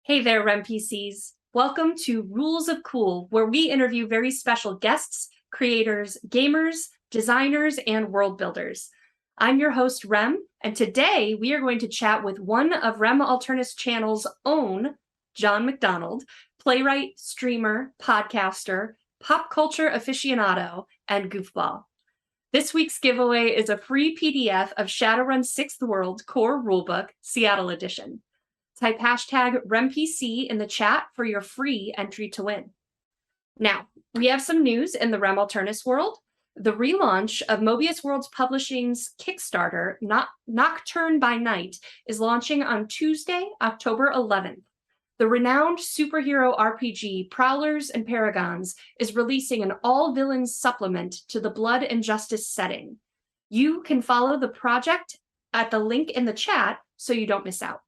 Hey there, REMPCs. Welcome to Rules of Cool, where we interview very special guests, creators, gamers, designers, and world builders. I'm your host, Rem, and today we are going to chat with one of Rem Alternus Channel's own, John McDonald, playwright, streamer, podcaster, pop culture aficionado, and goofball. This week's giveaway is a free PDF of Shadowrun 6th World Core Rulebook, Seattle Edition. Type hashtag REMPC in the chat for your free entry to win. Now, we have some news in the Rem Alternus world. The relaunch of Mobius Worlds Publishing's Kickstarter, Nocturne by Night, is launching on Tuesday, October 11th. The renowned superhero RPG Prowlers and Paragons is releasing an all-villains supplement to the Blood and Justice setting. You can follow the project at the link in the chat so you don't miss out.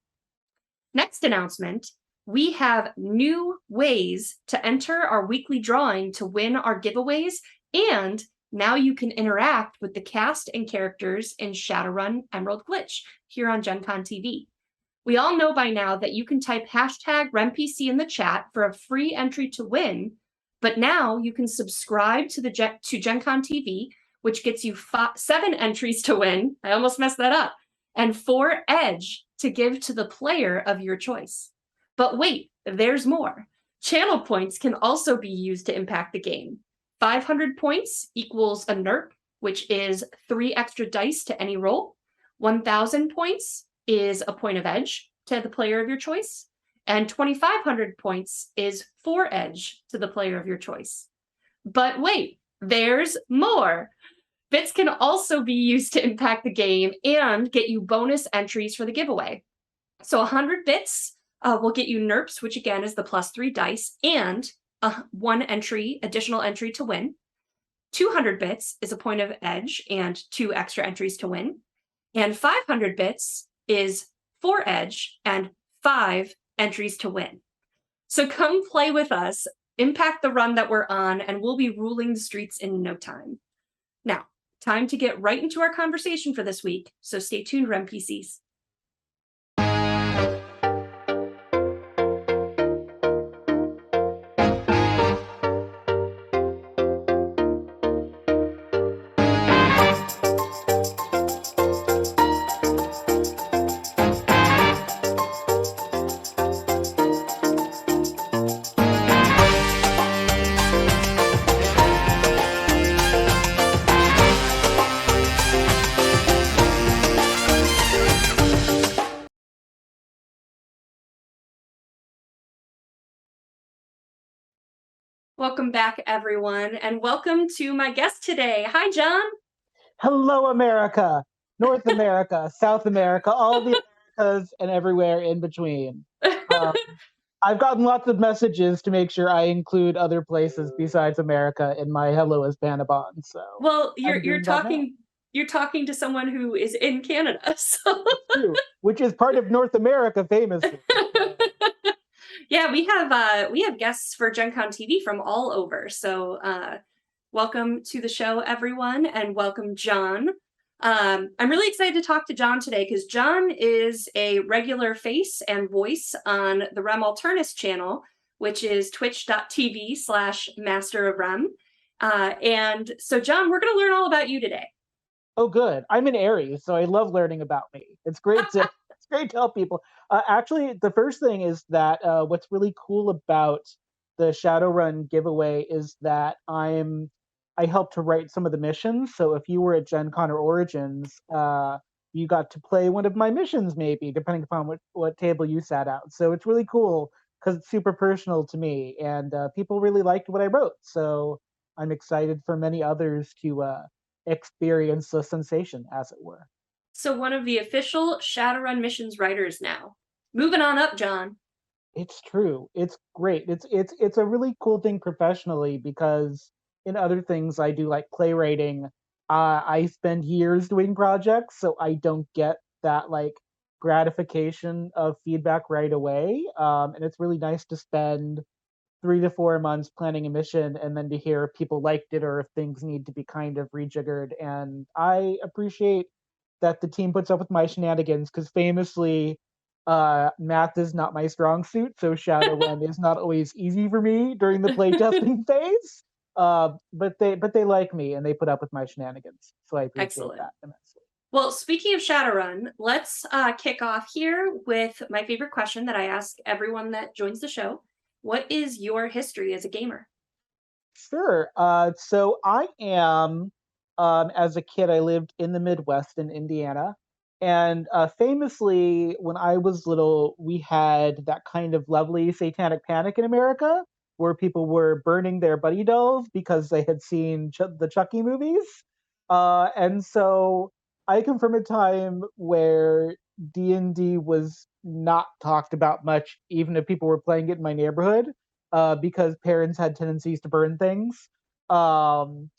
Next announcement, we have new ways to enter our weekly drawing to win our giveaways, and now you can interact with the cast and characters in Shadowrun Emerald Glitch here on Gen Con TV. We all know by now that you can type hashtag REMPC in the chat for a free entry to win, but now you can subscribe to Gen Con TV, which gets you 7 entries to win. I almost messed that up. And 4 Edge to give to the player of your choice. But wait, there's more. Channel points can also be used to impact the game. 500 points equals a NERP, which is 3 extra dice to any roll. 1,000 points is a point of edge to the player of your choice. And 2,500 points is 4 edge to the player of your choice. But wait, there's more. Bits can also be used to impact the game and get you bonus entries for the giveaway. So 100 bits will get you NERPs, which again is the +3 dice, and 1 additional entry to win. 200 bits is a point of edge and 2 extra entries to win. And 500 bits is 4 edge and 5 entries to win. So come play with us, impact the run that we're on, and we'll be ruling the streets in no time. Now, time to get right into our conversation for this week, so stay tuned, REMPCs. Welcome back, everyone, and welcome to my guest today. Hi, John. Hello, America, North America, South America, all the Americas and everywhere in between. I've gotten lots of messages to make sure I include other places besides America in my Hello as Panabon. So, well, you're talking to someone who is in Canada, so true, which is part of North America, famously. Yeah, we have guests for Gen Con TV from all over. So welcome to the show, everyone, and welcome, John. I'm really excited to talk to John today because John is a regular face and voice on the Rem Alternus channel, which is twitch.tv/Master of Rem. And so, John, we're going to learn all about you today. Oh, good. I'm an Aries, so I love learning about me. It's great to help people. Actually, the first thing is that what's really cool about the Shadowrun giveaway is that I helped to write some of the missions. So if you were at Gen Con or Origins, you got to play one of my missions, maybe, depending upon what table you sat out. So it's really cool because it's super personal to me, and people really liked what I wrote. So I'm excited for many others to experience the sensation, as it were. So one of the official Shadowrun missions writers now. Moving on up, John. It's true. It's great. It's a really cool thing professionally because in other things I do, like playwriting, I spend years doing projects, so I don't get that like gratification of feedback right away. And it's really nice to spend 3 to 4 months planning a mission and then to hear if people liked it or if things need to be kind of rejiggered. And I appreciate that the team puts up with my shenanigans because famously Math is not my strong suit, so Shadowrun is not always easy for me during the playtesting phase. But they like me and they put up with my shenanigans, so I appreciate Excellent. that immensely. Well, speaking of Shadowrun, let's kick off here with my favorite question that I ask everyone that joins the show. What is your history as a gamer? Sure. So I am, as a kid, I lived in the Midwest in Indiana. And famously, when I was little, we had that kind of lovely satanic panic in America where people were burning their buddy dolls because they had seen the Chucky movies. And so I come from a time where D&D was not talked about much, even if people were playing it in my neighborhood, because parents had tendencies to burn things,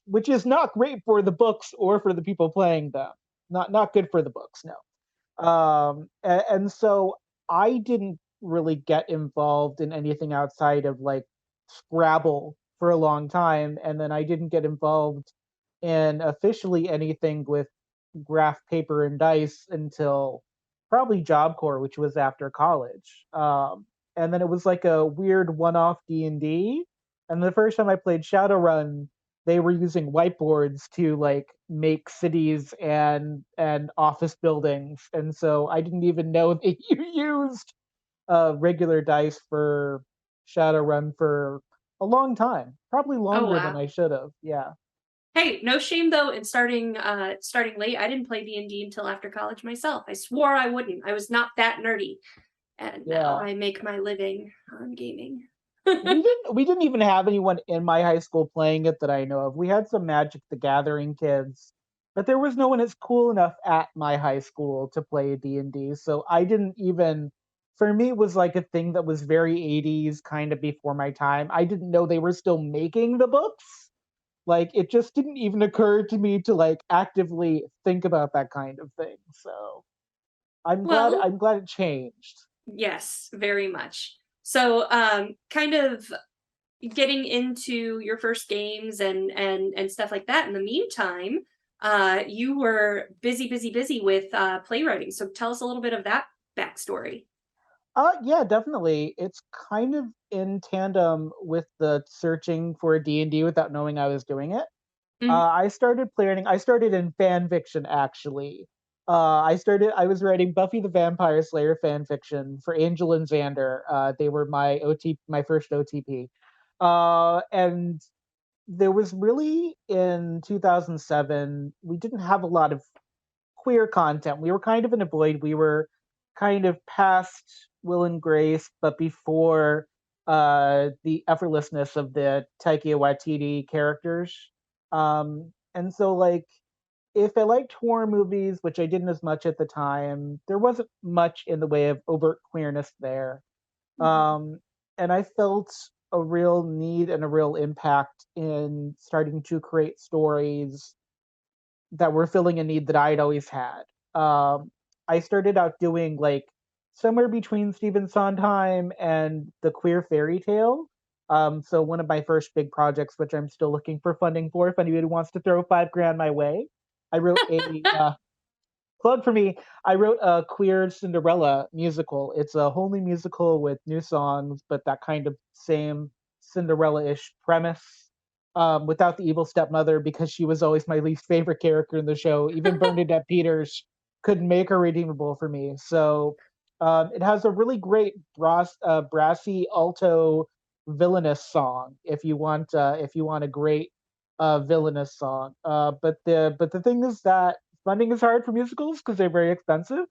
which is not great for the books or for the people playing them. Not good for the books, no. And so I didn't really get involved in anything outside of like Scrabble for a long time, and then I didn't get involved in officially anything with graph paper and dice until probably Job Corps, which was after college. And then it was like a weird one-off D&D. And the first time I played Shadowrun, they were using whiteboards to like make cities and office buildings, and so I didn't even know that you used regular dice for Shadowrun for a long time, probably Oh longer than wow. I should have. Yeah, Hey, no shame though in starting late. I didn't play D&D until after college myself. I swore I wouldn't. I was not that nerdy. And now yeah. I make my living on gaming. We didn't even have anyone in my high school playing it that I know of. We had some Magic the Gathering kids, but there was no one as cool enough at my high school to play D&D. So I didn't even, for me it was like a thing that was very 80s, kind of before my time. I didn't know they were still making the books. Like it just didn't even occur to me to like actively think about that kind of thing. So I'm glad Well, I'm glad it changed. yes, very much. So, kind of getting into your first games and stuff like that. In the meantime, you were busy with playwriting. So tell us a little bit of that backstory. Yeah, definitely. It's kind of in tandem with the searching for D&D without knowing I was doing it. Mhm. I started in fan fiction actually. I was writing Buffy the Vampire Slayer fan fiction for Angel and Xander. They were my first OTP. And there was really in 2007, we didn't have a lot of queer content. We were kind of in a void. We were kind of past Will and Grace, but before the effortlessness of the Taika Waititi characters. And so, like, if I liked horror movies, which I didn't as much at the time, there wasn't much in the way of overt queerness there. Mhm. Um, and I felt a real need and a real impact in starting to create stories that were filling a need that I'd always had. I started out doing like somewhere between Stephen Sondheim and the queer fairy tale. So one of my first big projects, which I'm still looking for funding for, if anybody wants to throw $5,000 my way, I wrote a plug for me. I wrote a queer Cinderella musical. It's a wholly musical with new songs, but that kind of same Cinderella-ish premise. Without the evil stepmother, because she was always my least favorite character in the show. Even Bernadette Peters couldn't make her redeemable for me. So it has a really great brassy alto villainous song. If you want a great villainous song. But the thing is that funding is hard for musicals because they're very expensive.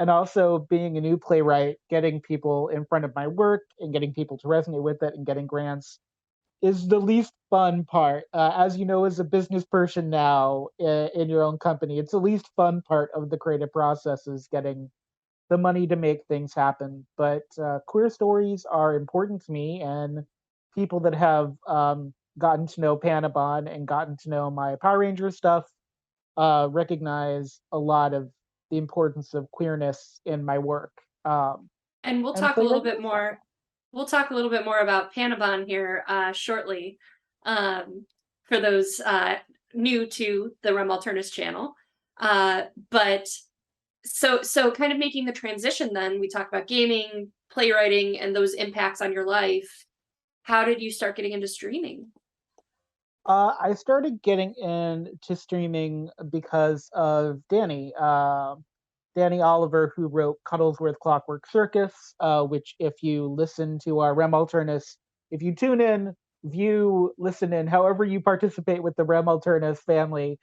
And also being a new playwright, getting people in front of my work and getting people to resonate with it and getting grants is the least fun part. As you know, as a business person now in your own company, it's the least fun part of the creative process is getting the money to make things happen. But queer stories are important to me, and people that have gotten to know Panabon and gotten to know my Power Ranger stuff recognize a lot of the importance of queerness in my work. Um, And and playwriting is that. we'll talk a little bit more about Panabon here shortly. For those new to the Rum Alternus channel. But So kind of making the transition then, we talked about gaming, playwriting, and those impacts on your life. How did you start getting into streaming? I started getting into streaming because of Danny Oliver, who wrote Cuddlesworth Clockwork Circus, which, if you listen to our Rem Alternus, if you tune in, view, listen in, however you participate with the Rem Alternus family,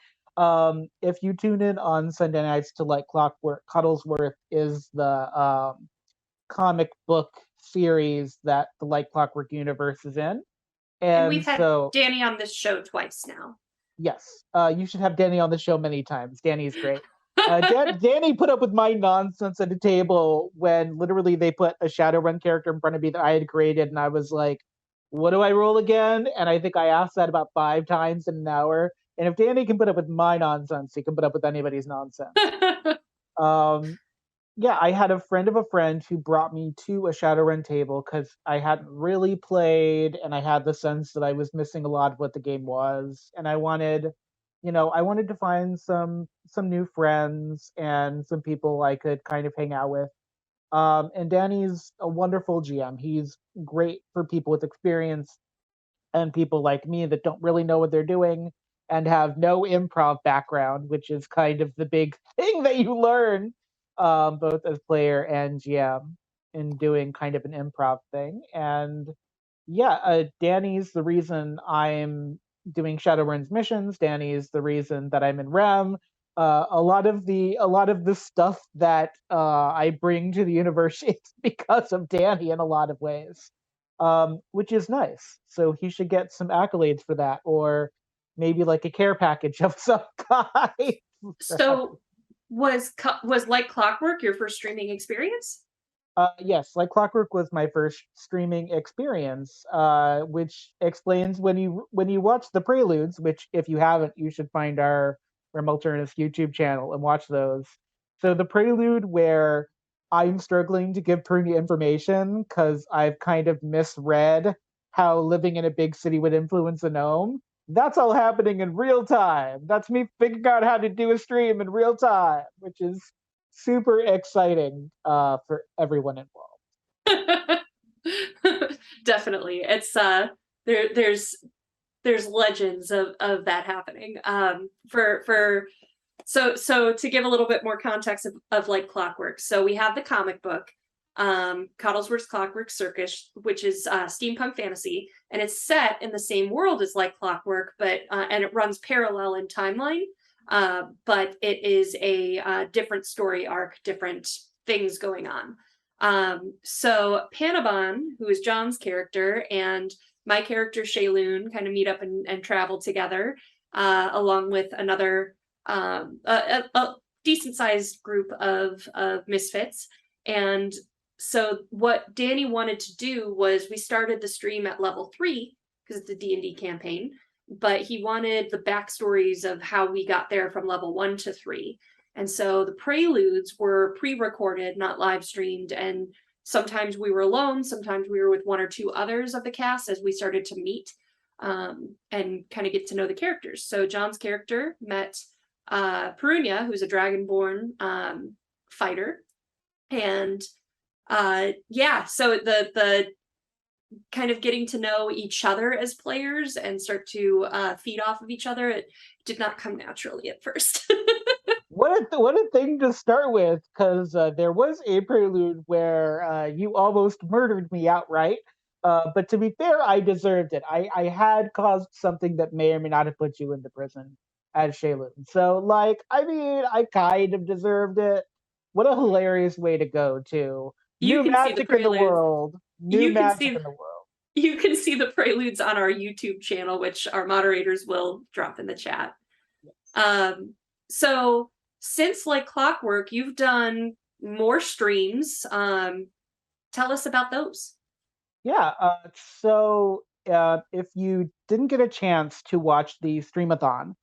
if you tune in on Sunday nights to Like Clockwork, Cuddlesworth is the comic book series that the Like Clockwork universe is in. And And we've had so Danny on this show twice now. yes, you should have Danny on the show many times. Danny is great. Danny put up with my nonsense at a table when literally they put a Shadowrun character in front of me that I had created, and I was like, "What do I roll again?" And I think I asked that about 5 times in an hour. And if Danny can put up with my nonsense, he can put up with anybody's nonsense. Um, yeah, I had a friend of a friend who brought me to a Shadowrun table because I hadn't really played, and I had the sense that I was missing a lot of what the game was, and I wanted to find some new friends and some people I could kind of hang out with. And Danny's a wonderful GM. He's great for people with experience and people like me that don't really know what they're doing and have no improv background, which is kind of the big thing that you learn, both as player and GM, in doing kind of an improv thing. And yeah, Danny's the reason I'm doing Shadowrun's missions. Danny's the reason that I'm in REM. A lot of the stuff that I bring to the universe is because of Danny in a lot of ways, which is nice. So he should get some accolades for that, or maybe like a care package of some kind. So was Like Clockwork your first streaming experience? Yes, like Clockwork was my first streaming experience, which explains when you watch the preludes, which if you haven't, you should find our Remulturnus YouTube channel and watch those. So the prelude where I'm struggling to give Prunia information because I've kind of misread how living in a big city would influence a gnome. That's all happening in real time. That's me figuring out how to do a stream in real time, which is super exciting for everyone involved. Definitely. It's there's legends of that happening. For so to give a little bit more context of Like Clockwork. So we have the comic book, Coddlesworth's Clockwork Circus, which is steampunk fantasy, and it's set in the same world as Like Clockwork, but and it runs parallel in timeline. But it is a different story arc, different things going on. So Panabon, who is John's character, and my character Shayloon kind of meet up and travel together, along with another a decent sized group of misfits. And so what Danny wanted to do was we started the stream at level 3 because it's a D&D campaign, but he wanted the backstories of how we got there from level 1 to 3. And so the preludes were pre-recorded, not live streamed, and sometimes we were alone, sometimes we were with one or two others of the cast as we started to meet, and kind of get to know the characters. So John's character met Perunia, who's a dragonborn fighter, and yeah, so the kind of getting to know each other as players and start to feed off of each other, it did not come naturally at first. What a thing to start with, because there was a prelude where you almost murdered me outright. But to be fair, I deserved it. I had caused something that may or may not have put you into prison as Shaylin. So, like, I mean, I kind of deserved it. What a hilarious way to go, too. You New can see the magic in the preludes. world. New You can magic see in the world. you can see the preludes on our YouTube channel, which our moderators will drop in the chat. Yes. So since Like Clockwork, you've done more streams. Tell us about those. Yeah. So if you didn't get a chance to watch the Streamathon,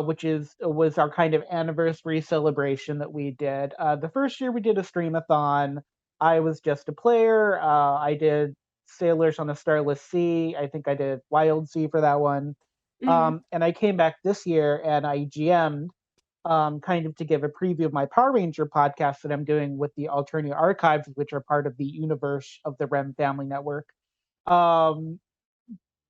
which was our kind of anniversary celebration that we did, the first year we did a Streamathon, I was just a player. I did Sailors on a Starless Sea. I think I did Wild Sea for that one. Mhm. And I came back this year and I GM'd kind of to give a preview of my Power Ranger podcast that I'm doing with the Alternia Archives, which are part of the universe of the REM Family Network. Um,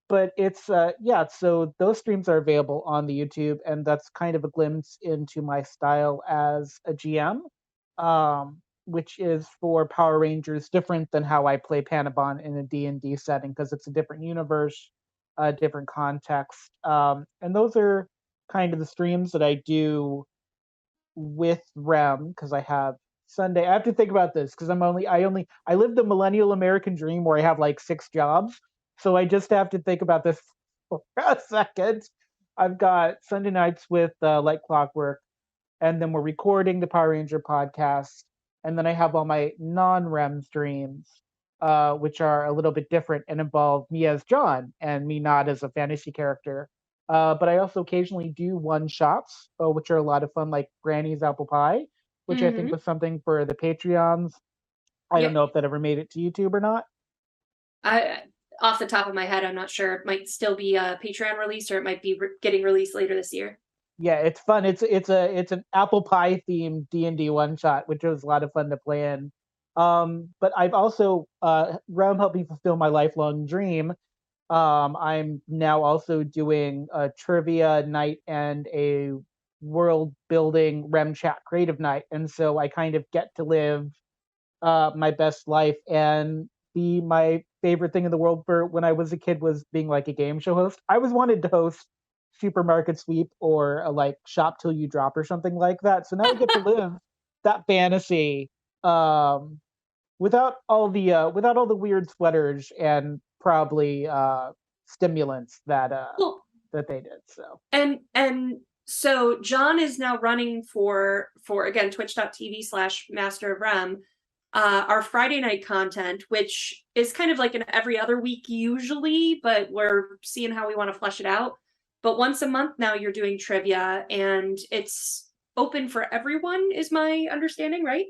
but it's yeah, so those streams are available on the YouTube, and that's kind of a glimpse into my style as a GM, which is for Power Rangers different than how I play Panabon in a D&D setting because it's a different universe, a different context. And those are kind of the streams that I do with REM because I have Sunday. I have to think about this because I live the millennial American dream where I have like 6 jobs. So I just have to think about this for a second. I've got Sunday nights with Like Clockwork, and then we're recording the Power Ranger podcast, and then I have all my non-REM streams, which are a little bit different and involve me as John and me not as a fantasy character. But I also occasionally do one shots, which are a lot of fun, like Granny's Apple Pie, which I think Mm-hmm. was something for the Patreons. I don't Yep. know if that ever made it to YouTube or not. I off the top of my head, I'm not sure. It might still be a Patreon release, or it might be getting released later this year. Yeah, it's fun. It's an apple pie themed D&D one shot, which was a lot of fun to play in. But I've also Realm helped me fulfill my lifelong dream. I'm now also doing a trivia night and a world building REM chat creative night, and so I kind of get to live my best life and be my favorite thing in the world. For when I was a kid was being like a game show host. I was wanted to host Supermarket Sweep or a like Shop Till You Drop or something like that. So now I get to live that fantasy um, without all the weird sweaters and probably stimulants Cool. that they did. So And so John is now running for again twitch.tv/Master of Rem, our Friday night content, which is kind of like an every other week usually, but we're seeing how we want to flesh it out. But once a month now you're doing trivia, and it's open for everyone, is my understanding, right?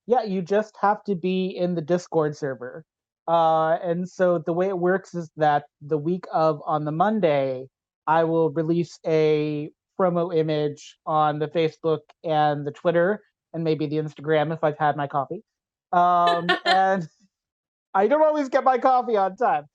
yeah, you just have to be in the Discord server. And so the way it works is that the week of on the Monday, I will release a promo image on the Facebook and the Twitter and maybe the Instagram if I've had my coffee. And I don't always get my coffee on time.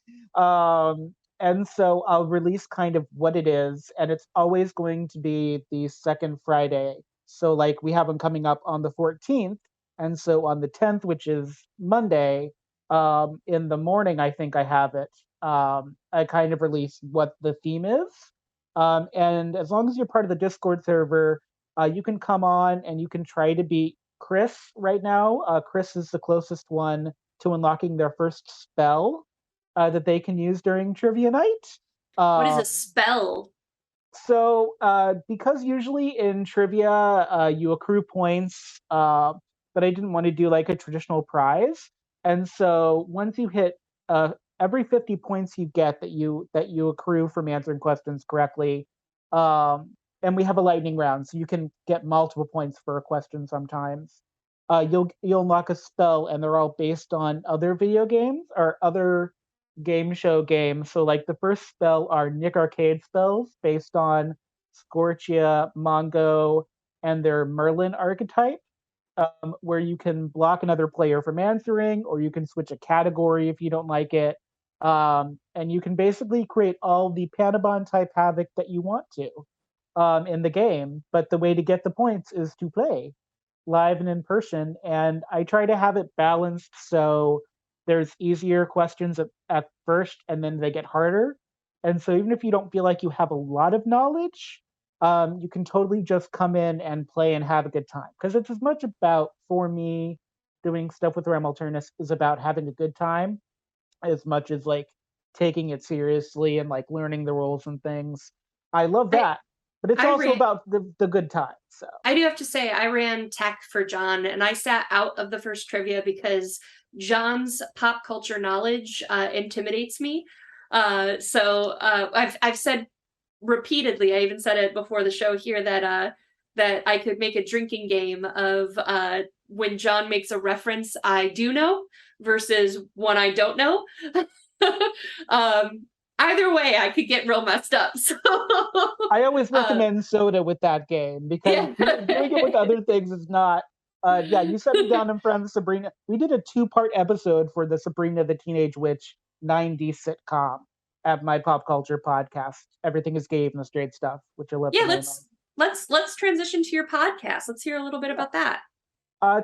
And so I'll release kind of what it is, and it's always going to be the second Friday. So, like, we have them coming up on the 14th. And so on the 10th, which is Monday, in the morning, I think I have it. I kind of release what the theme is. And as long as you're part of the Discord server, you can come on and you can try to beat Chris right now. Chris is the closest one to unlocking their first spell that they can use during trivia night. What is a Um, spell? so, because usually in trivia you accrue points, but I didn't want to do like a traditional prize, and so once you hit every 50 points you get that you accrue from answering questions correctly, um, and we have a lightning round, so you can get multiple points for a question sometimes. You'll unlock a spell, and they're all based on other video games or other game show games. So like the first spell are Nick Arcade spells based on Scorchia, Mongo, and their Merlin archetype, where you can block another player from answering, or you can switch a category if you don't like it. And you can basically create all the Panabon type havoc that you want to in the game. But the way to get the points is to play live and in person. And I try to have it balanced so there's easier questions at first and then they get harder. And so even if you don't feel like you have a lot of knowledge, you can totally just come in and play and have a good time. Because it's as much about, for me, doing stuff with Rem Alternus is about having a good time as much as like taking it seriously and like learning the rules and things. I love I that, but it's I also ran about the good time. So I do have to say, I ran tech for John, and I sat out of the first trivia because John's pop culture knowledge intimidates me. I've said repeatedly, I even said it before the show here, that I could make a drinking game of when John makes a reference I do know versus one I don't know. um, Either way, I could get real messed up. So, I always recommend soda with that game because yeah. doing it with other things is not. Yeah, you set me down in front of Sabrina. We did a 2-part episode for the Sabrina the Teenage Witch 90s sitcom at my pop culture podcast. Everything is gay and the straight stuff, which I love Yeah, the name of. let's transition to your podcast. Let's hear a little bit Yeah. about that.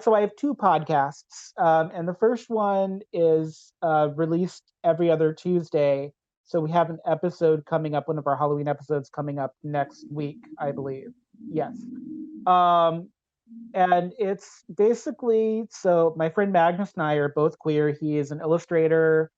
So I have 2 podcasts, and the first one is released every other Tuesday. So we have an episode coming up, one of our Halloween episodes coming up next week, I believe. Yes. Um, and it's basically, so my friend Magnus and I are both queer. He is an illustrator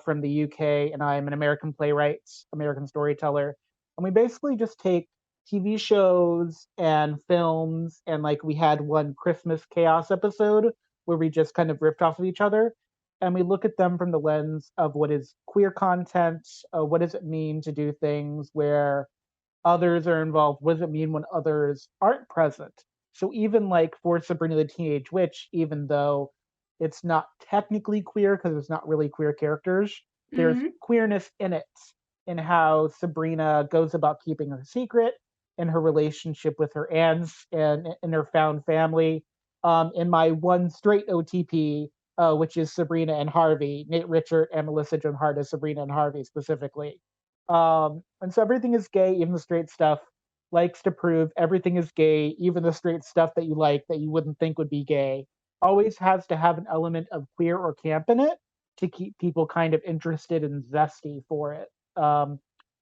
from the UK, and I'm an American playwright, American storyteller. And we basically just take TV shows and films, and like we had one Christmas Chaos episode where we just kind of riffed off of each other. And we look at them from the lens of what is queer content, what does it mean to do things where others are involved? What does it mean when others aren't present? So even like for Sabrina the Teenage Witch, even though it's not technically queer because it's not really queer characters, there's Mm-hmm. queerness in it, in how Sabrina goes about keeping her secret, in her relationship with her aunts and in her found family. In my one straight OTP, which is Sabrina and Harvey, Nate Richard and Melissa Joan Hart as Sabrina and Harvey specifically. And so everything is gay, even the straight stuff. Likes to prove everything is gay, even the straight stuff that you like that you wouldn't think would be gay. Always has to have an element of queer or camp in it to keep people kind of interested and zesty for it.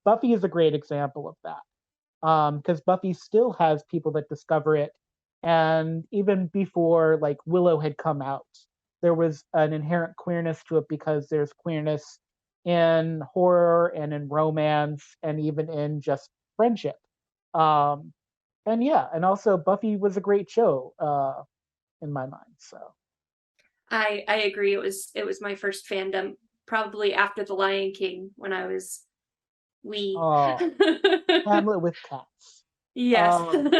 Buffy is a great example of that because Buffy still has people that discover it. And even before like Willow had come out, there was an inherent queerness to it because there's queerness in horror and in romance and even in just friendship. Um, and yeah, and also Buffy was a great show in my mind. So I agree. It was my first fandom, probably after The Lion King when I was wee. oh, Hamlet with cats. Yes. Um,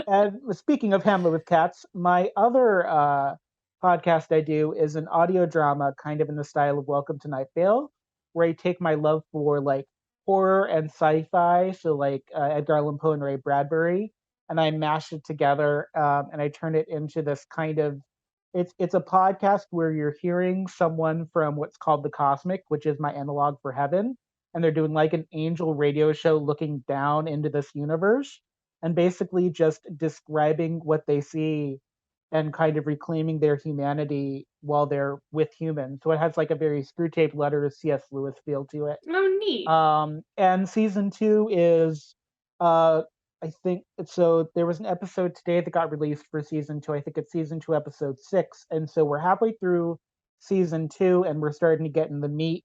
And speaking of Hamlet with cats, my other podcast I do is an audio drama, kind of in the style of Welcome to Night Vale, where I take my love for like horror and sci-fi, so like Edgar Allan Poe and Ray Bradbury, and I mash it together and I turn it into this kind of it's a podcast where you're hearing someone from what's called the cosmic, which is my analog for heaven, and they're doing like an angel radio show looking down into this universe and basically just describing what they see and kind of reclaiming their humanity while they're with humans. So it has like a very screw tape letter C.S. Lewis feel to it. Oh, neat. And season 2 is, I think, so there was an episode today that got released for season 2. I think it's season 2, episode 6. And so we're halfway through season 2, and we're starting to get in the meat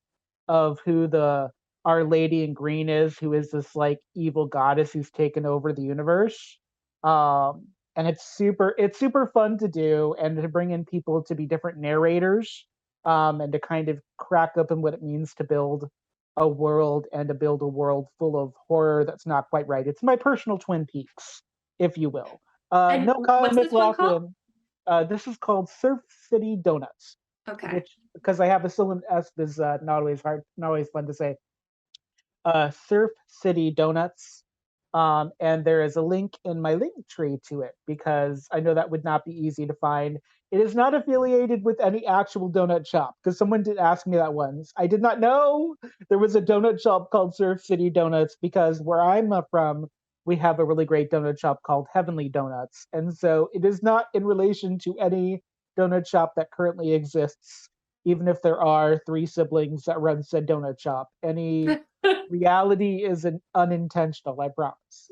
of who the Our Lady in Green is, who is this like evil goddess who's taken over the universe. And it's super fun to do and to bring in people to be different narrators and to kind of crack open what it means to build a world and to build a world full of horror that's not quite right. It's my personal Twin Peaks, if you will. And No, Kyle what's this one called? McLaughlin. This is called Surf City Donuts, Okay. which because I have a silent S is not always hard, not always fun to say. Surf City Donuts. And there is a link in my link tree to it because I know that would not be easy to find. It is not affiliated with any actual donut shop because someone did ask me that once. I did not know there was a donut shop called Surf City Donuts because where I'm from, we have a really great donut shop called Heavenly Donuts. And so it is not in relation to any donut shop that currently exists, even if there are 3 siblings that run said donut shop. Any reality is an unintentional, I promise.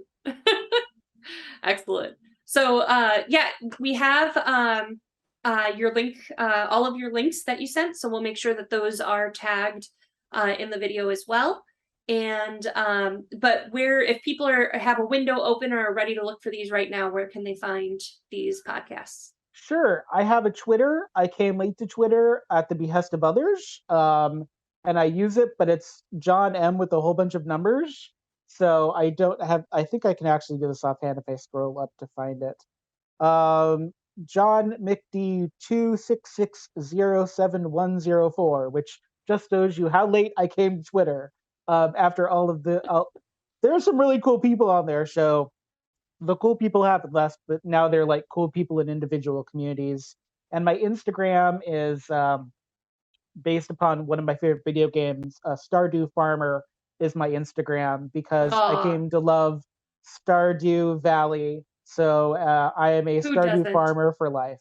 Excellent. So yeah, we have your link, all of your links that you sent. So we'll make sure that those are tagged in the video as well. And but where if people have a window open or are ready to look for these right now, where can they find these podcasts? Sure, I have a Twitter. I came late to Twitter at the behest of others, and I use it, but it's John M with a whole bunch of numbers. So I don't have. I think I can actually do this offhand if I scroll up to find it. John McD 2660710 which just shows you how late I came to Twitter. after all of there are some really cool people on there. So the cool people haven't left, but now they're like cool people in individual communities. And my Instagram is based upon one of my favorite video games. Stardew Farmer is my Instagram because I Oh, came to love Stardew Valley. So I am a who Stardew doesn't? farmer for life.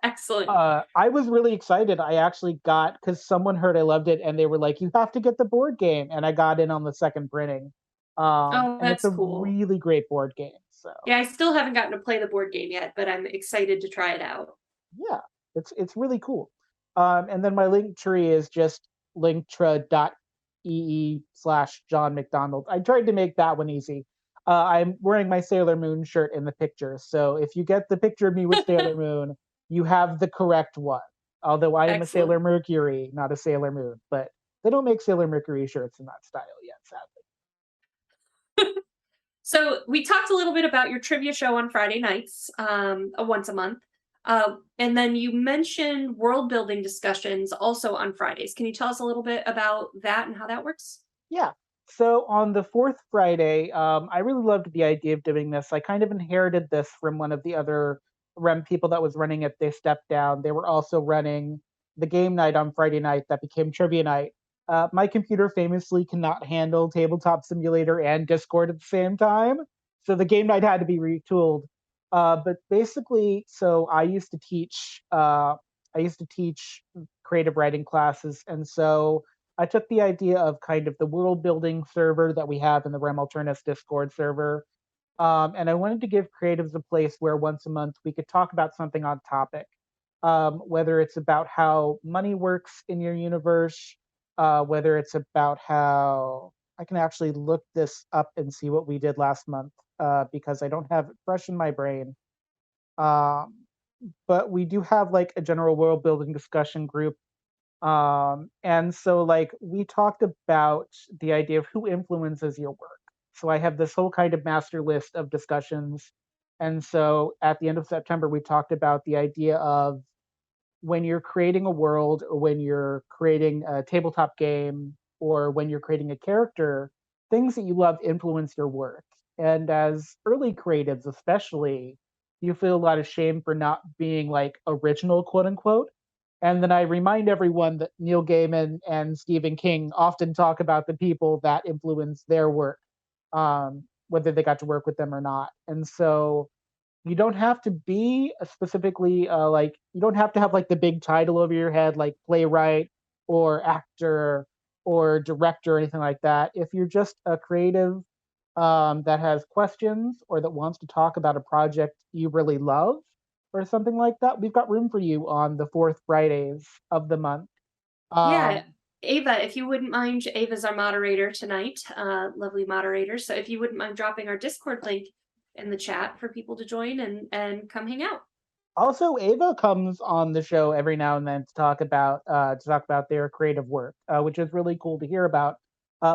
Excellent. I was really excited. I actually got because someone heard I loved it and they were like, "You have to get the board game," and I got in on the second printing. Oh, And it's that's a cool. really great board game. So Yeah, I still haven't gotten to play the board game yet, but I'm excited to try it out. yeah, it's really cool. And then my link tree is just linktree.ee/John McDonald. I tried to make that one easy. I'm wearing my Sailor Moon shirt in the picture, so if you get the picture of me with Sailor Moon, you have the correct one. Although I am a Sailor Excellent. Mercury, not a Sailor Moon, but they don't make Sailor Mercury shirts in that style yet, sadly. So we talked a little bit about your trivia show on Friday nights, once a month. And then you mentioned world building discussions also on Fridays. Can you tell us a little bit about that and how that works? Yeah. So on the fourth Friday, I really loved the idea of doing this. I kind of inherited this from one of the other REM people that was running it. They stepped down. They were also running the game night on Friday night that became trivia night. My computer famously cannot handle Tabletop Simulator and Discord at the same time, so the game night had to be retooled. But basically, so I used to teach creative writing classes, and so I took the idea of kind of the world building server that we have in the REM Alternus Discord server, and I wanted to give creatives a place where once a month we could talk about something on topic, whether it's about how money works in your universe, whether it's about how I can actually look this up and see what we did last month because I don't have it fresh in my brain. Um, but we do have like a general world building discussion group, and so like we talked about the idea of who influences your work. So I have this whole kind of master list of discussions. And so at the end of September, we talked about the idea of when you're creating a world or when you're creating a tabletop game or when you're creating a character, things that you love influence your work. And as early creatives, especially, you feel a lot of shame for not being like original, quote unquote. And then I remind everyone that Neil Gaiman and Stephen King often talk about the people that influence their work, whether they got to work with them or not. And so you don't have to be specifically like you don't have to have like the big title over your head like playwright or actor or director or anything like that. If you're just a creative that has questions or that wants to talk about a project you really love or something like that, we've got room for you on the fourth Fridays of the month. Yeah, um, Ava, if you wouldn't mind, Ava's our moderator tonight, lovely moderator. So if you wouldn't mind dropping our Discord link in the chat for people to join and come hang out. Also, Ava comes on the show every now and then to talk about their creative work, which is really cool to hear about.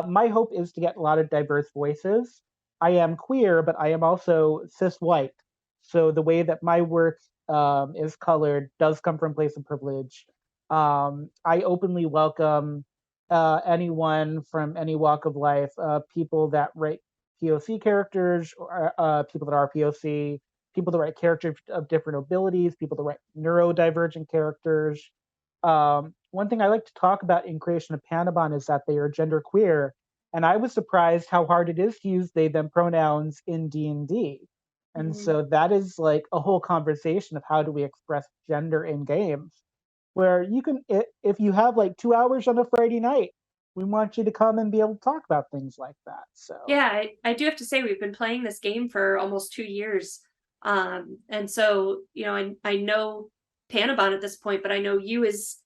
My hope is to get a lot of diverse voices. I am queer, but I am also cis white, so the way that my work is colored does come from a place of privilege. I openly welcome anyone from any walk of life, people that write POC characters, or people that are POC, people that write characters of different abilities, people that write neurodivergent characters. One thing I like to talk about in creation of Panabon is that they are genderqueer, and I was surprised how hard it is to use they them pronouns in D&D. And Mhm. so that is like a whole conversation of how do we express gender in games, where you can if you have like 2 hours on a Friday night, we want you to come and be able to talk about things like that. So Yeah, I do have to say we've been playing this game for almost 2 years. And so, I know Panabon at this point, but I know you as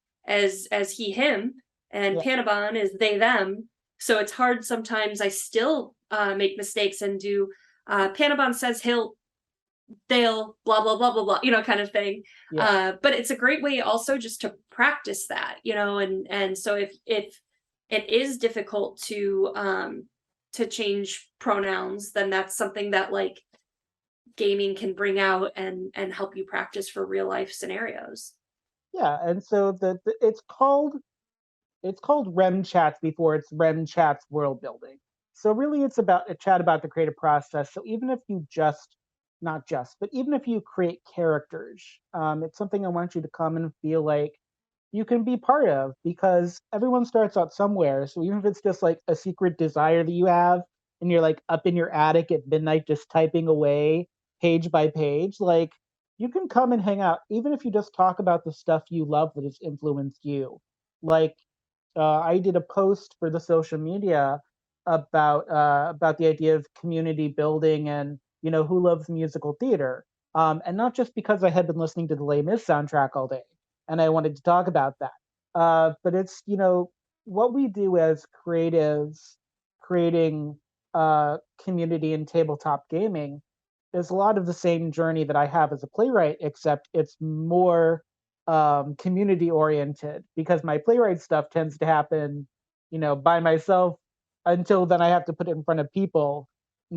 he, him, and yeah, Panabon is they, them. So it's hard sometimes. I still make mistakes and do Panabon says they'll, blah, blah, blah, blah, blah, kind of thing. yeah. But it's a great way also just to practice that, and so if it is difficult to change pronouns, then that's something that like gaming can bring out and help you practice for real life scenarios. Yeah, and so it's called it's called REM Chats before it's REM Chats World Building. So really, it's about a chat about the creative process. So even if you just, not just, but even if you create characters, it's something I want you to come and feel like you can be part of because everyone starts out somewhere. So even if it's just like a secret desire that you have and you're like up in your attic at midnight just typing away page by page, like you can come and hang out, even if you just talk about the stuff you love that has influenced you. Like I did a post for the social media about the idea of community building and who loves musical theater, and not just because I had been listening to the Les Mis soundtrack all day and I wanted to talk about that, but it's what we do as creatives, creating community in tabletop gaming is a lot of the same journey that I have as a playwright, except it's more community oriented because my playwright stuff tends to happen, by myself until then I have to put it in front of people.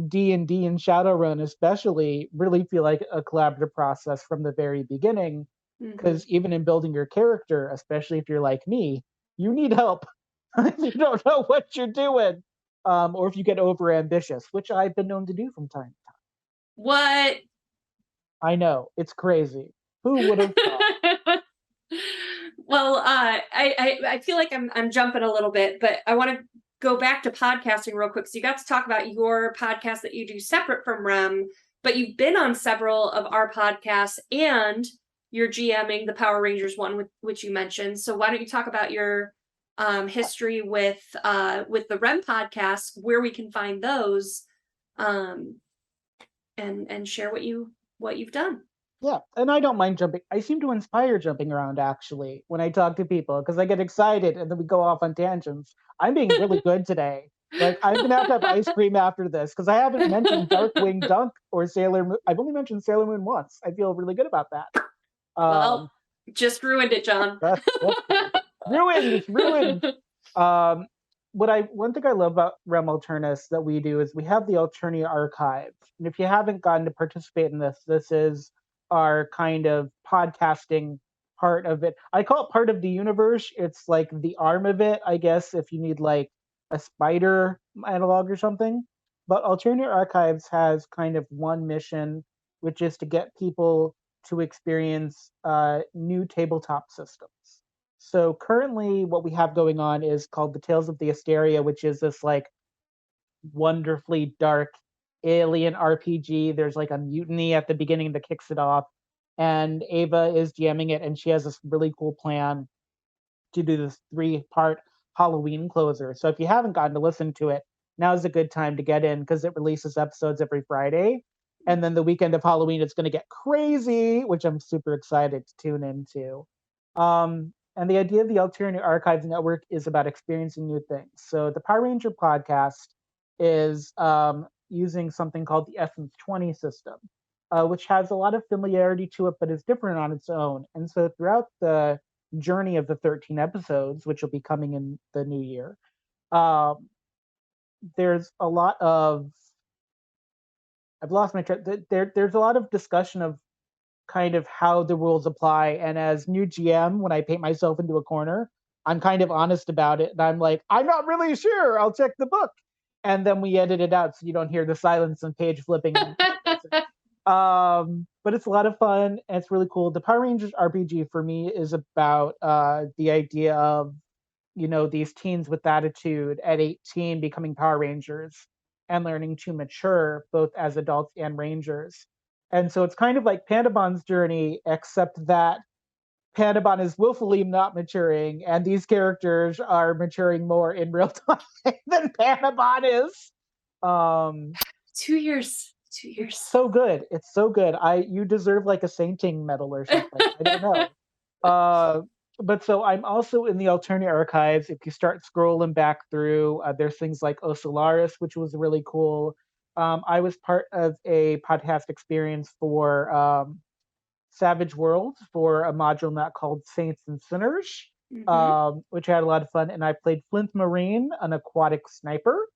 D&D and Shadowrun especially really feel like a collaborative process from the very beginning Mm-hmm. because even in building your character, especially if you're like me, you need help. If you don't know what you're doing, or if you get over ambitious, which I've been known to do from time to time. What? I know it's crazy. Who would have thought? Well, I feel like I'm jumping a little bit, but I want to go back to podcasting real quick. So you got to talk about your podcast that you do separate from REM, but you've been on several of our podcasts and you're GMing the Power Rangers one, which you mentioned. So why don't you talk about your history with the REM podcast, where we can find those, um, and share what you've done. Yeah, and I don't mind jumping. I seem to inspire jumping around actually when I talk to people because I get excited and then we go off on tangents. I'm being really good today. Like I'm gonna have to have ice cream after this because I haven't mentioned Darkwing Dunk or Sailor Moon. I've only mentioned Sailor Moon once. I feel really good about that. Well, just ruined it, John. That's ruined. It's ruined. Um, one thing I love about Rem Alternus that we do is we have the Alternia archive. And if you haven't gotten to participate in this, this is our kind of podcasting part of it. I call it part of the universe. It's like the arm of it, I guess, if you need like a spider analog or something. But Alternia Archives has kind of one mission, which is to get people to experience new tabletop systems. So currently, what we have going on is called the Tales of the Asteria, which is this like wonderfully dark alien RPG. There's like a mutiny at the beginning that kicks it off, and Ava is jamming it, and she has this really cool plan to do this 3-part Halloween closer. So if you haven't gotten to listen to it, now's a good time to get in because it releases episodes every Friday. And then the weekend of Halloween, it's going to get crazy, which I'm super excited to tune into. And the idea of the Alternative Archives Network is about experiencing new things. So the Power Ranger podcast is using something called the Essence 20 system, which has a lot of familiarity to it, but is different on its own. And so throughout the journey of the 13 episodes, which will be coming in the new year, there's a lot of I've lost my track. There's a lot of discussion of kind of how the rules apply. And as new GM, when I paint myself into a corner, I'm kind of honest about it. And I'm like, I'm not really sure. I'll check the book. And then we edit it out so you don't hear the silence and page flipping. But it's a lot of fun and it's really cool. The Power Rangers RPG for me is about the idea of these teens with attitude at 18 becoming Power Rangers and learning to mature both as adults and Rangers. And so it's kind of like Pandabon's journey, except that Pandabon is willfully not maturing, and these characters are maturing more in real time than Pandabon is. 2 years. 2 years. It's so good. It's so good. You deserve like a sainting medal or something. I don't know. But so I'm also in the Alternia archives. If you start scrolling back through, there's things like O Solaris, which was really cool. I was part of a podcast experience for Savage Worlds for a module not called Saints and Sinners, which I had a lot of fun. And I played Flint Marine, an aquatic sniper,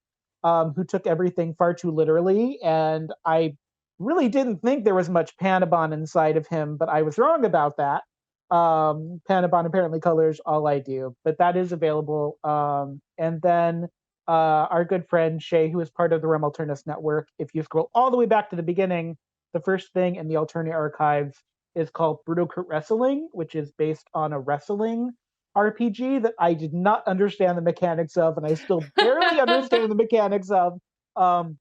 who took everything far too literally. And I really didn't think there was much Panabon inside of him, but I was wrong about that. Panabon apparently colors all I do, but that is available. And then our good friend Shay, who is part of the Realm Alternus network, if you scroll all the way back to the beginning, the first thing in the Alternia archives is called Brutal Crit Wrestling, which is based on a wrestling RPG that I did not understand the mechanics of, and I still barely understand the mechanics of. Um,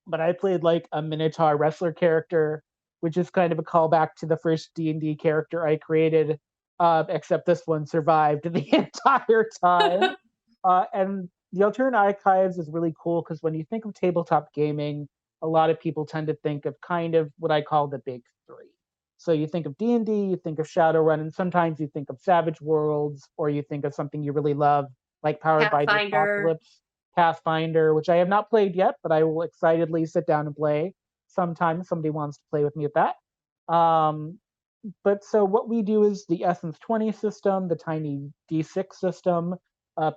but I played like a Minotaur wrestler character, which is kind of a callback to the first D&D character I created, except this one survived the entire time. And the Alternate Archives is really cool because when you think of tabletop gaming, a lot of people tend to think of kind of what I call the big three. So you think of D&D, you think of Shadowrun, and sometimes you think of Savage Worlds, or you think of something you really love, like Powered by the Pathfinder. Apocalypse, Pathfinder, which I have not played yet, but I will excitedly sit down and play sometime if somebody wants to play with me at that. Um, but so what we do is the Essence 20 system, the tiny D6 system,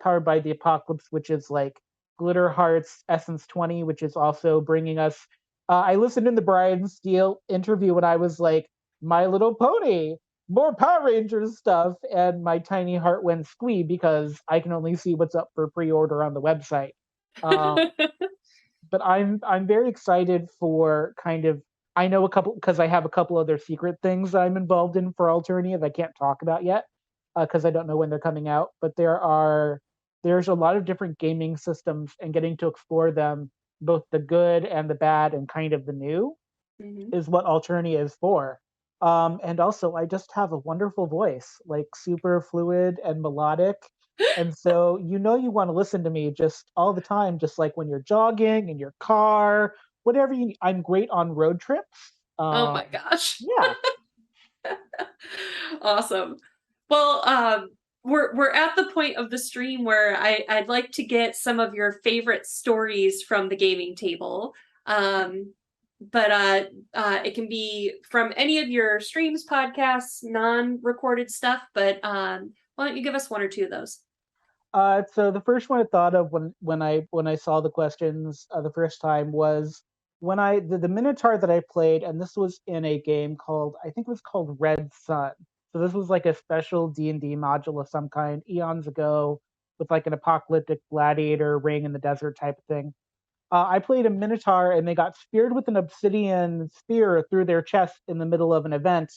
powered by the Apocalypse, which is like Glitter Hearts Essence 20, which is also bringing us. I listened in the Brian Steele interview when I was like, My Little Pony, more Power Rangers stuff, and my tiny heart went squee because I can only see what's up for pre-order on the website. Um, but I'm very excited for kind of I know a couple because I have a couple other secret things that I'm involved in for Alternia that I can't talk about yet because I don't know when they're coming out. But there's a lot of different gaming systems and getting to explore them, both the good and the bad and kind of the new, Mhm. is what Alternia is for. And also, I just have a wonderful voice, like super fluid and melodic. And so, you want to listen to me just all the time, just like when you're jogging in your car, whatever you need. I'm great on road trips. Oh my gosh. Yeah. Awesome. Well, we're at the point of the stream where I'd like to get some of your favorite stories from the gaming table. But it can be from any of your streams, podcasts, non-recorded stuff. But why don't you give us one or two of those? So the first one I thought of when I saw the questions the first time was when the Minotaur that I played, and this was in a game called I think it was called Red Sun. So this was like a special D&D module of some kind eons ago with like an apocalyptic gladiator ring in the desert type of thing. I played a Minotaur, and they got speared with an obsidian spear through their chest in the middle of an event,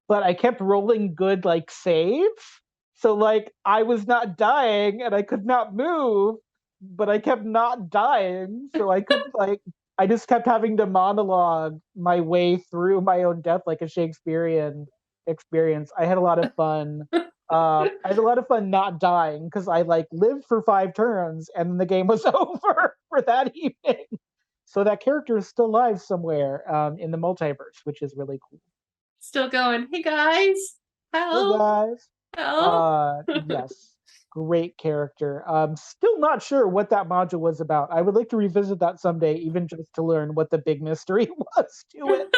but I kept rolling good like saves. So like I was not dying and I could not move, but I kept not dying. So I could like I just kept having to monologue my way through my own death like a Shakespearean experience. I had a lot of fun. I had a lot of fun not dying because I like lived for 5 turns and then the game was over for that evening. So that character is still alive somewhere in the multiverse, which is really cool. Still going. Hey guys, Hey help, guys. help. Yes, great character. Still not sure what that module was about. I would like to revisit that someday, even just to learn what the big mystery was to it.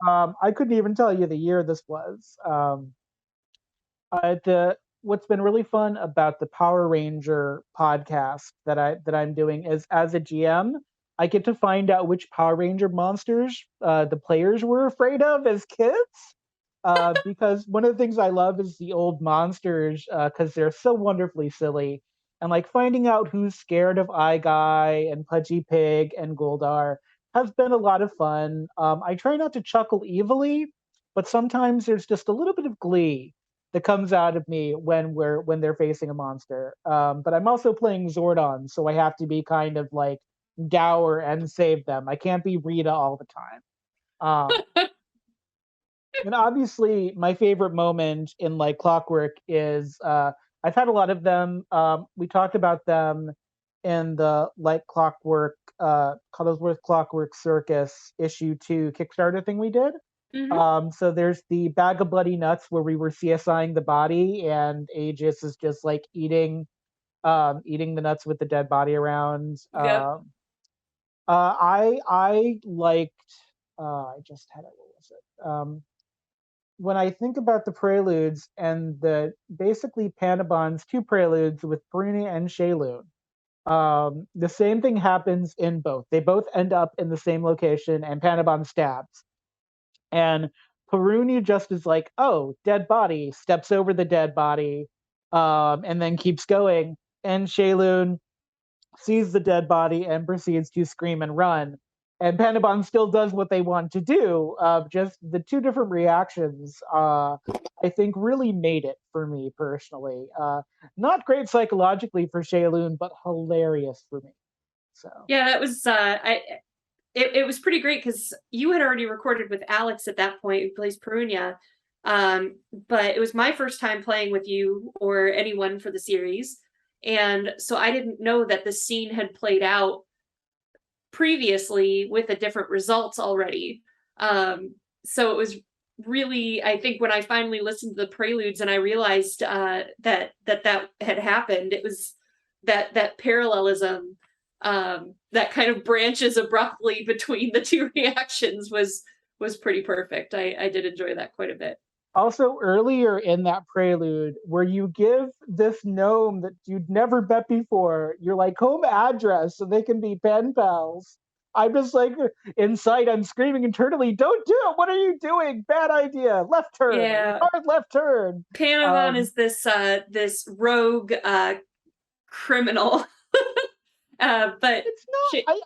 I couldn't even tell you the year this was. The What's been really fun about the Power Ranger podcast that I'm doing is as a GM, I get to find out which Power Ranger monsters the players were afraid of as kids. Because one of the things I love is the old monsters because they're so wonderfully silly. And like finding out who's scared of Eye Guy and Pudgy Pig and Goldar has been a lot of fun. I try not to chuckle evilly, but sometimes there's just a little bit of glee that comes out of me when they're facing a monster. But I'm also playing Zordon, so I have to be kind of like dour and save them. I can't be Rita all the time. Um, and obviously, my favorite moment in like Clockwork is I've had a lot of them. We talked about them in the like Clockwork, Cuddlesworth Clockwork Circus issue 2 Kickstarter thing we did. Hmm. So there's the bag of bloody nuts where we were CSIing the body, and Aegis is just like eating the nuts with the dead body around. Yep. I liked. I just had it. What was it? When I think about the preludes and the basically Panabon's 2 preludes with Bruni and Shayloon, the same thing happens in both. They both end up in the same location, and Panabon stabs. And Perunia just is like, oh, dead body, steps over the dead body, and then keeps going. And Shaylun sees the dead body and proceeds to scream and run. And Panabon still does what they want to do. Just the two different reactions, I think, really made it for me personally. Not great psychologically for Shaylun, but hilarious for me. So Yeah, that was it was pretty great because you had already recorded with Alex at that point, who plays Perunia. But it was my first time playing with you or anyone for the series. And so I didn't know that the scene had played out previously with a different results already. So it was really, I think when I finally listened to the preludes and I realized that had happened, it was that parallelism that kind of branches abruptly between the two reactions was pretty perfect. I did enjoy that quite a bit. also earlier in that prelude, where you give this gnome that you'd never met before, you're like home address so they can be pen pals. I'm just like inside, I'm screaming internally, "Don't do it! What are you doing? Bad idea! Left turn, Yeah, hard left turn." Panamon Um, is this rogue criminal, but it's she, not.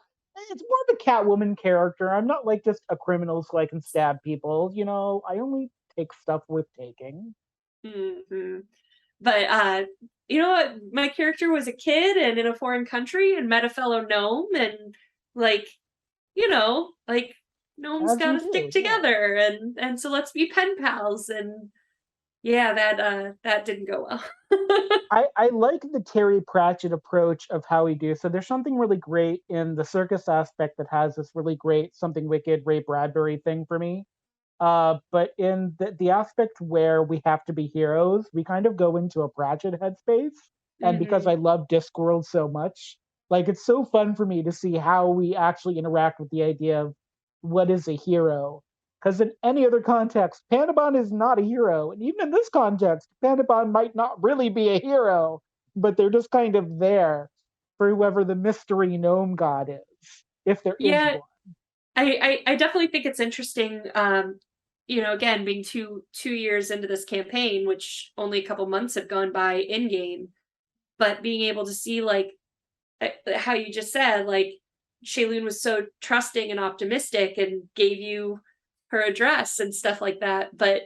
It's more of a Catwoman character. I'm not like just a criminal so I can stab people. You know, I only take stuff worth taking. mhm. But you know what? My character was a kid and in a foreign country and met a fellow gnome and like, like gnomes As you gotta stick do, yeah. together and so let's be pen pals and yeah, that didn't go well. I like the Terry Pratchett approach of how he do. So there's something really great in the circus aspect that has this really great something wicked Ray Bradbury thing for me. But in the aspect where we have to be heroes, we kind of go into a Pratchett headspace. And because Hmm. I love Discworld so much, like it's so fun for me to see how we actually interact with the idea of what is a hero. Because in any other context, Panabon is not a hero. And even in this context, Panabon might not really be a hero, but they're just kind of there for whoever the mystery gnome god is, if there is Yeah, one. I definitely think it's interesting. Again, being two years into this campaign, which only a couple months have gone by in game, but being able to see like how you just said, like Shailene was so trusting and optimistic and gave you her address and stuff like that. But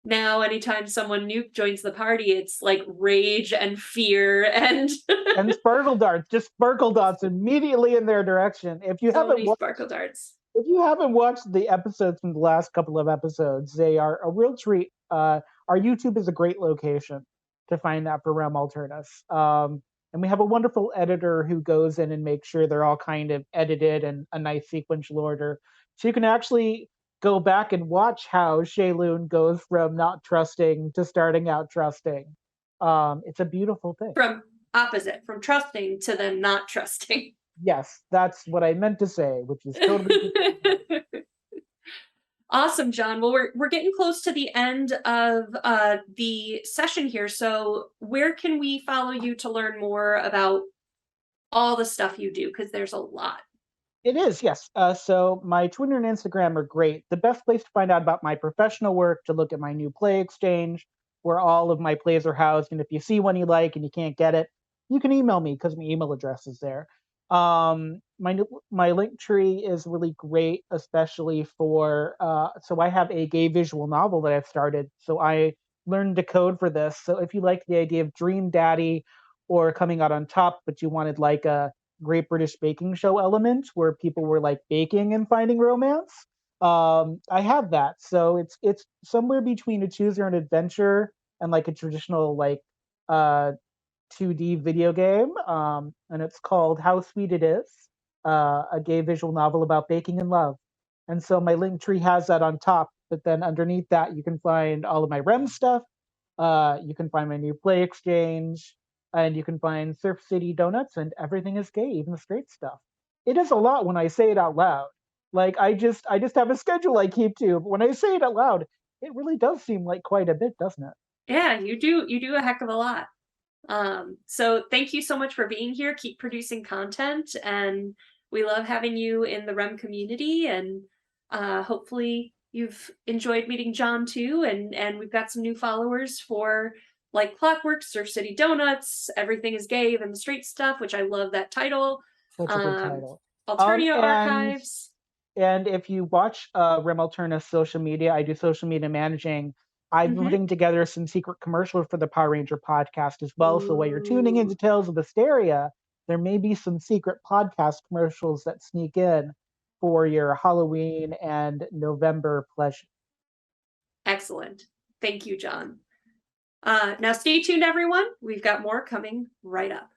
now, anytime someone new joins the party, it's like rage and fear and And sparkle darts, just sparkle dots immediately in their direction. so many sparkle darts. If you haven't watched the episodes from the last couple of episodes, they are a real treat. Our YouTube is a great location to find that for Realm Alternus. And we have a wonderful editor who goes in and makes sure they're all kind of edited in a nice sequential order. So you can actually go back and watch how Shaylun goes from not trusting to starting out trusting. It's a beautiful thing. From trusting to then not trusting. Yes, that's what I meant to say, which is totally. Awesome, John. Well, we're getting close to the end of the session here. So, where can we follow you to learn more about all the stuff you do? Because there's a lot. It is, yes. So my Twitter and Instagram are great. The best place to find out about my professional work, to look at my new play exchange, where all of my plays are housed. And if you see one you like and you can't get it, you can email me because my email address is there. My link tree is really great, especially for. So I have a gay visual novel that I've started. So I learned to code for this. So if you like the idea of Dream Daddy or coming out on top, but you wanted like a Great British Baking Show element where people were like baking and finding romance. I have that, so it's somewhere between a choose your own adventure and like a traditional like uh 2D video game. And it's called How Sweet It Is, a gay visual novel about baking and love. And so my link tree has that on top, but then underneath that you can find all of my REM stuff. You can find my new play exchange, and you can find Surf City Donuts, and everything is gay, even the straight stuff. It is a lot when I say it out loud. Like I just have a schedule I keep to, but when I say it out loud, it really does seem like quite a bit, doesn't it? Yeah, you do a heck of a lot. So thank you so much for being here. Keep producing content, and we love having you in the REM community. And hopefully you've enjoyed meeting John too, and we've got some new followers for like Clockworks or City Donuts. Everything is Gay and the Street Stuff, which I love that title. Such a good title. Alternia And Archives. if you watch Rem Alterna's social media, I do social media managing. I'm putting together some secret commercials for the Power Ranger podcast as well. So while you're tuning into Tales of Hysteria, there may be some secret podcast commercials that sneak in for your Halloween and November pleasure. Excellent. Thank you, John. Now stay tuned, everyone. We've got more coming right up.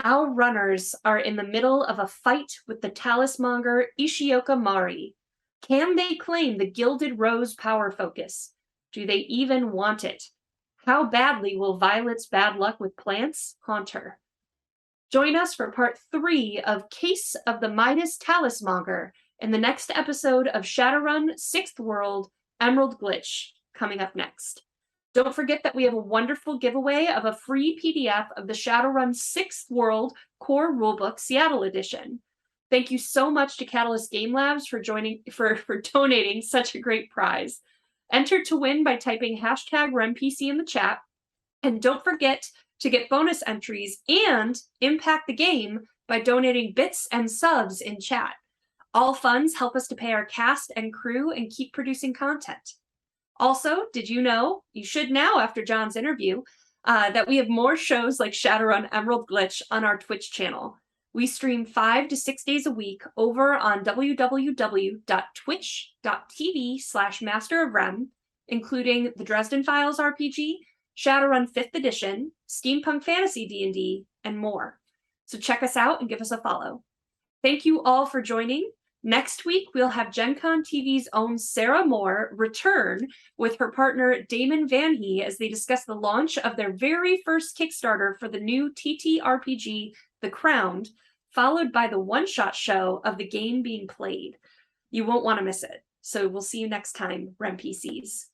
Our runners are in the middle of a fight with the talismonger Ishioka Mari. Can they claim the Gilded Rose power focus? Do they even want it? How badly will Violet's bad luck with plants haunt her? Join us for part 3 of Case of the Midas Talismonger in the next episode of Shadowrun 6th World Emerald Glitch, coming up next. Don't forget that we have a wonderful giveaway of a free PDF of the Shadowrun 6th World Core Rulebook Seattle Edition. Thank you so much to Catalyst Game Labs for donating such a great prize. Enter to win by typing #RemPC in the chat. And don't forget to get bonus entries and impact the game by donating bits and subs in chat. All funds help us to pay our cast and crew and keep producing content. Also, did you know, you should now after John's interview, that we have more shows like Shadowrun Emerald Glitch on our Twitch channel. We stream 5 to 6 days a week over on www.twitch.tv/masterofrem, including the Dresden Files RPG, Shadowrun 5th Edition, Steampunk Fantasy D&D, and more. So check us out and give us a follow. Thank you all for joining. Next week, we'll have Gen Con TV's own Sarah Moore return with her partner Damon Vanhee as they discuss the launch of their very first Kickstarter for the new TTRPG, The Crowned, followed by the one-shot show of the game being played. You won't want to miss it. So we'll see you next time, RemPCs.